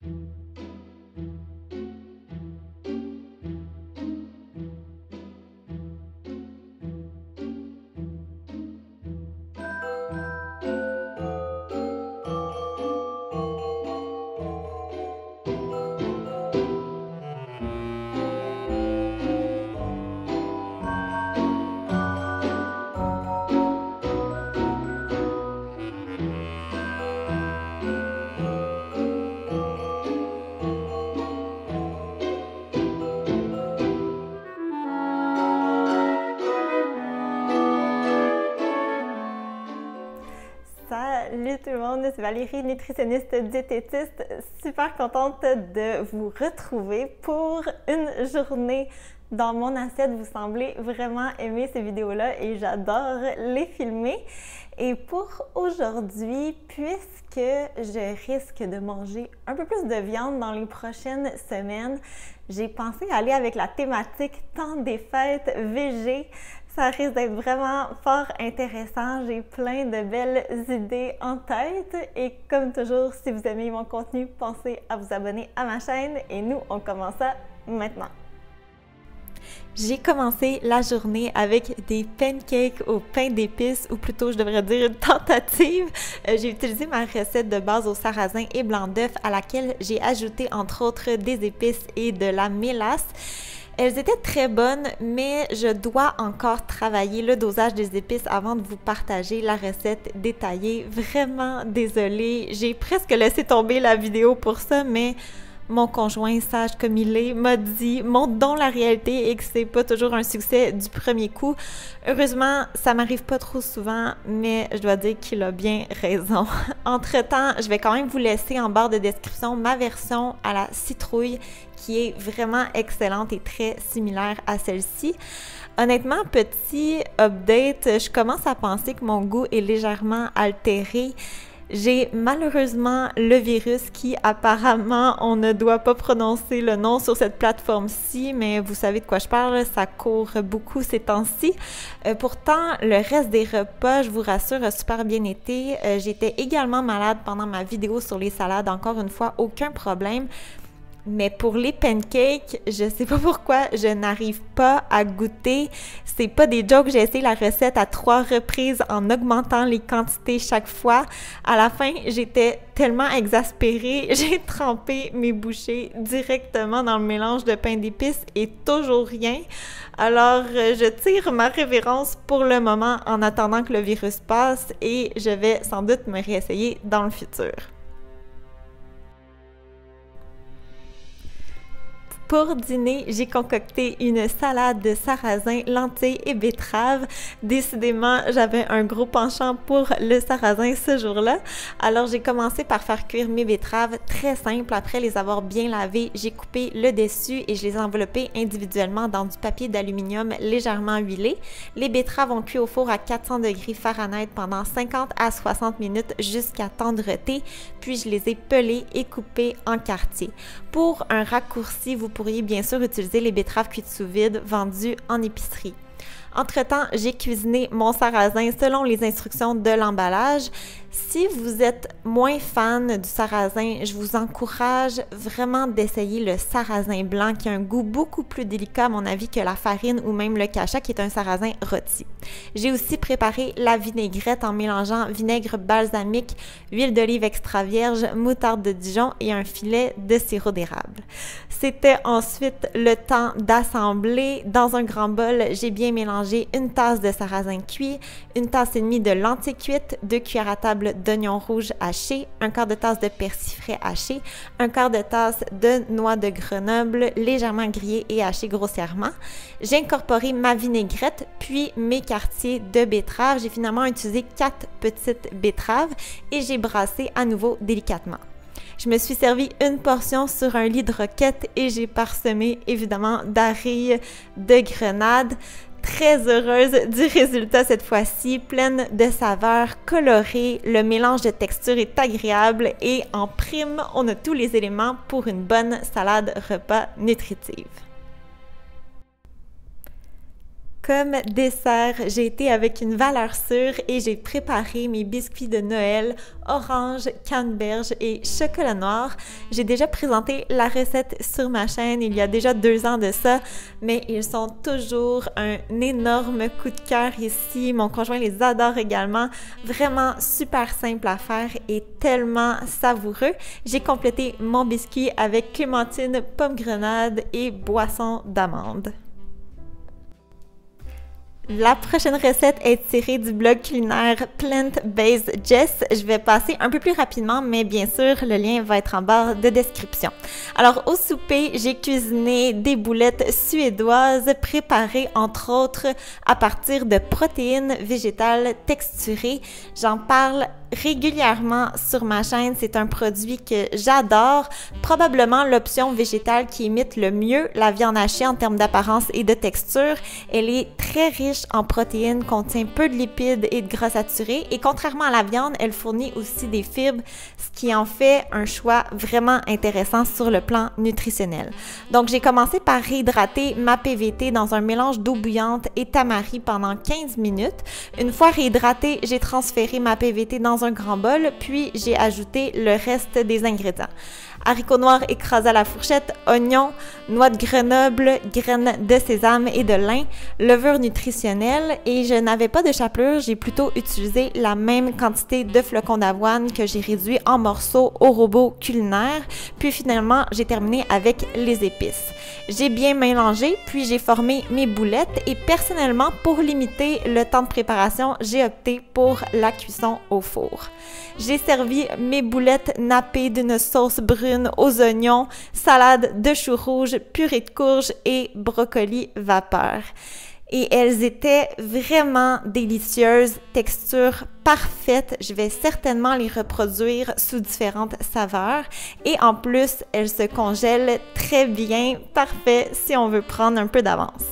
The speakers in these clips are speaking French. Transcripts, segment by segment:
Salut tout le monde, c'est Valérie, nutritionniste diététiste, super contente de vous retrouver pour une journée dans mon assiette. Vous semblez vraiment aimer ces vidéos-là et j'adore les filmer. Et pour aujourd'hui, puisque je risque de manger un peu plus de viande dans les prochaines semaines, j'ai pensé aller avec la thématique temps des fêtes végé. Ça risque d'être vraiment fort intéressant. J'ai plein de belles idées en tête. Et comme toujours, si vous aimez mon contenu, pensez à vous abonner à ma chaîne. Et nous, on commence ça maintenant. J'ai commencé la journée avec des pancakes au pain d'épices, ou plutôt je devrais dire une tentative. J'ai utilisé ma recette de base au sarrasin et blanc d'œuf à laquelle j'ai ajouté entre autres des épices et de la mélasse. Elles étaient très bonnes, mais je dois encore travailler le dosage des épices avant de vous partager la recette détaillée. Vraiment désolée, j'ai presque laissé tomber la vidéo pour ça, mais mon conjoint, sage comme il est, m'a dit « montre donc la réalité » et que c'est pas toujours un succès du premier coup. Heureusement, ça m'arrive pas trop souvent, mais je dois dire qu'il a bien raison. Entre-temps, je vais quand même vous laisser en barre de description ma version à la citrouille qui est vraiment excellente et très similaire à celle-ci. Honnêtement, petit update, je commence à penser que mon goût est légèrement altéré. J'ai malheureusement le virus qui apparemment on ne doit pas prononcer le nom sur cette plateforme-ci, mais vous savez de quoi je parle, ça court beaucoup ces temps-ci. Pourtant, le reste des repas, je vous rassure, a super bien été. J'étais également malade pendant ma vidéo sur les salades, encore une fois, aucun problème. Mais pour les pancakes, je sais pas pourquoi, je n'arrive pas à goûter. C'est pas des jokes, j'ai essayé la recette à 3 reprises en augmentant les quantités chaque fois. À la fin, j'étais tellement exaspérée, j'ai trempé mes bouchées directement dans le mélange de pain d'épices et toujours rien. Alors, je tire ma révérence pour le moment en attendant que le virus passe et je vais sans doute me réessayer dans le futur. Pour dîner, j'ai concocté une salade de sarrasin, lentilles et betteraves. Décidément, j'avais un gros penchant pour le sarrasin ce jour-là. Alors, j'ai commencé par faire cuire mes betteraves très simple. Après les avoir bien lavées, j'ai coupé le dessus et je les ai enveloppées individuellement dans du papier d'aluminium légèrement huilé. Les betteraves ont cuit au four à 400 degrés Fahrenheit pendant 50 à 60 minutes jusqu'à tendreté. Puis, je les ai pelées et coupées en quartiers. Pour un raccourci, vous pourriez bien sûr utiliser les betteraves cuites sous vide vendues en épicerie. Entre-temps, j'ai cuisiné mon sarrasin selon les instructions de l'emballage. Si vous êtes moins fan du sarrasin, je vous encourage vraiment d'essayer le sarrasin blanc qui a un goût beaucoup plus délicat à mon avis que la farine ou même le cacha qui est un sarrasin rôti. J'ai aussi préparé la vinaigrette en mélangeant vinaigre balsamique, huile d'olive extra vierge, moutarde de Dijon et un filet de sirop d'érable. C'était ensuite le temps d'assembler. Dans un grand bol, j'ai bien mélangé une tasse de sarrasin cuit, une tasse et demie de lentilles cuites, 2 cuillères à table d'oignons rouges hachés, un quart de tasse de persil frais haché, un quart de tasse de noix de Grenoble légèrement grillées et hachées grossièrement. J'ai incorporé ma vinaigrette puis mes quartiers de betterave. J'ai finalement utilisé 4 petites betteraves et j'ai brassé à nouveau délicatement. Je me suis servi une portion sur un lit de roquette et j'ai parsemé évidemment d'arilles de grenade. Très heureuse du résultat cette fois-ci, pleine de saveurs colorées, le mélange de textures est agréable et en prime, on a tous les éléments pour une bonne salade repas nutritive. comme dessert, j'ai été avec une valeur sûre et j'ai préparé mes biscuits de Noël orange, canneberge et chocolat noir. J'ai déjà présenté la recette sur ma chaîne il y a déjà 2 ans de ça, mais ils sont toujours un énorme coup de cœur ici. Mon conjoint les adore également. Vraiment super simple à faire et tellement savoureux. J'ai complété mon biscuit avec clémentine, pomme grenade et boisson d'amande. La prochaine recette est tirée du blog culinaire Plant Based Jess. Je vais passer un peu plus rapidement, mais bien sûr, le lien va être en barre de description. Alors, au souper, j'ai cuisiné des boulettes suédoises préparées, entre autres, à partir de protéines végétales texturées. J'en parle régulièrement sur ma chaîne. C'est un produit que j'adore. Probablement l'option végétale qui imite le mieux la viande hachée en termes d'apparence et de texture. Elle est très riche en protéines, contient peu de lipides et de gras saturés et contrairement à la viande, elle fournit aussi des fibres, ce qui en fait un choix vraiment intéressant sur le plan nutritionnel. Donc j'ai commencé par réhydrater ma PVT dans un mélange d'eau bouillante et tamari pendant 15 minutes. Une fois réhydratée, j'ai transféré ma PVT dans un grand bol, puis j'ai ajouté le reste des ingrédients. Haricots noirs écrasés à la fourchette, oignons, noix de Grenoble, graines de sésame et de lin, levure nutritionnelle et je n'avais pas de chapelure, j'ai plutôt utilisé la même quantité de flocons d'avoine que j'ai réduit en morceaux au robot culinaire, puis finalement j'ai terminé avec les épices. J'ai bien mélangé, puis j'ai formé mes boulettes et personnellement pour limiter le temps de préparation, j'ai opté pour la cuisson au four. J'ai servi mes boulettes nappées d'une sauce brune aux oignons, salade de choux rouges, purée de courges et brocoli vapeur. Et elles étaient vraiment délicieuses, texture parfaite. Je vais certainement les reproduire sous différentes saveurs. Et en plus, elles se congèlent très bien, parfait si on veut prendre un peu d'avance.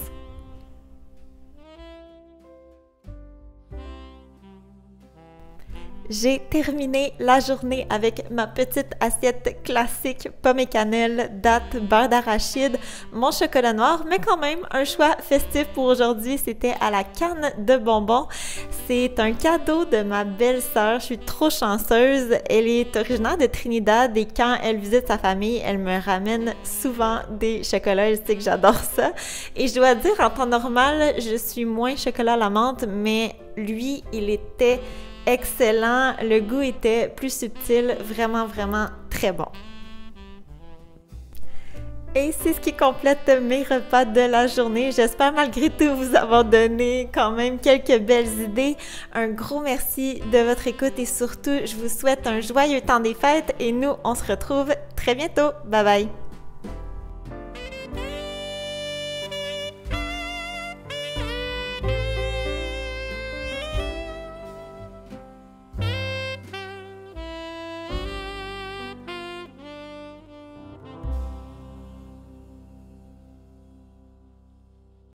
J'ai terminé la journée avec ma petite assiette classique pomme et cannelle, dattes, beurre d'arachide, mon chocolat noir, mais quand même un choix festif pour aujourd'hui, c'était à la canne de bonbons. C'est un cadeau de ma belle-sœur, je suis trop chanceuse. Elle est originaire de Trinidad et quand elle visite sa famille, elle me ramène souvent des chocolats, elle sait que j'adore ça. Et je dois dire, en temps normal, je suis moins chocolat à la menthe, mais lui, il était excellent, le goût était plus subtil, vraiment très bon. Et c'est ce qui complète mes repas de la journée. J'espère malgré tout vous avoir donné quand même quelques belles idées. Un gros merci de votre écoute et surtout, je vous souhaite un joyeux temps des fêtes et nous, on se retrouve très bientôt. Bye bye!